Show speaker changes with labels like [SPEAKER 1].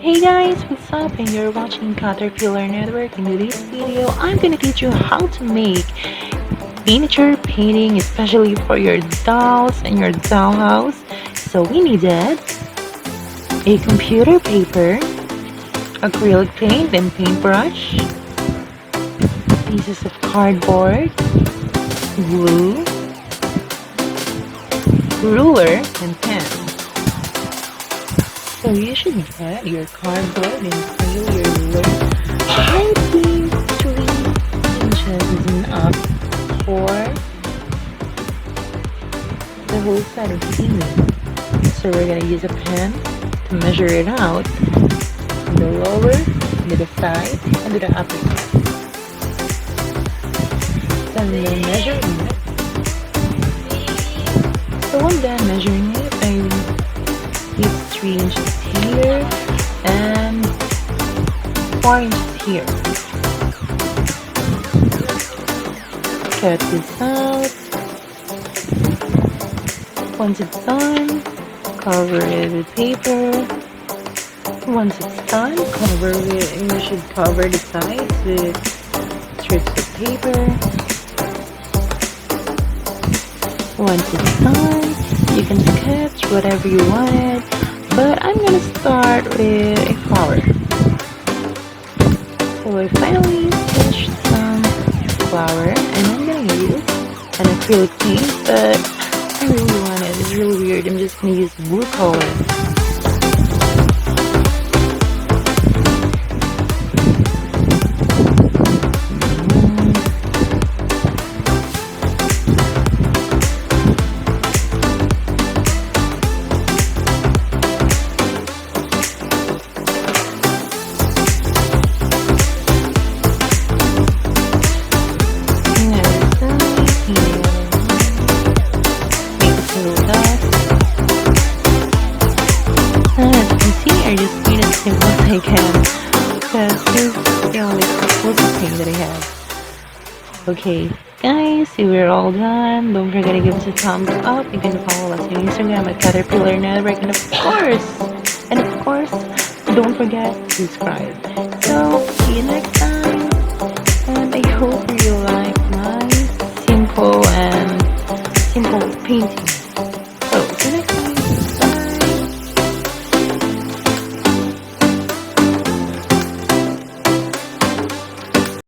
[SPEAKER 1] Hey guys, what's up? And you're watching Caterpillar Network. In this video, I'm gonna teach you how to make miniature painting, especially for your dolls and your dollhouse. So we needed a computer paper, acrylic paint and paintbrush, pieces of cardboard, glue, ruler, and pen. So you should get your cardboard and fill your ruler. I think 3 inches is enough for the whole set of painting. So we're gonna use a pen to measure it out from the lower, to the side, and to the upper side. Then we're measuring it. So when done measuring it, it's 3 inches here and 4 inches here. Cut this out. Once it's done, cover it with paper. Once it's done, you should cover the sides with strips of paper. Once it's done, you can sketch whatever you wanted, but I'm gonna start with a flower. So I finally sketched some flower, and I'm gonna use an acrylic paint, but I really want it. It's really weird. I'm just gonna use blue color. I just made it as simple as I can because this is the only closest thing that I have. Okay, guys, so we're all done. Don't forget to give us a thumbs up. You can follow us on Instagram at Caterpillar Network, and of course, don't forget to subscribe. So see you next time, and I hope you like my simple painting.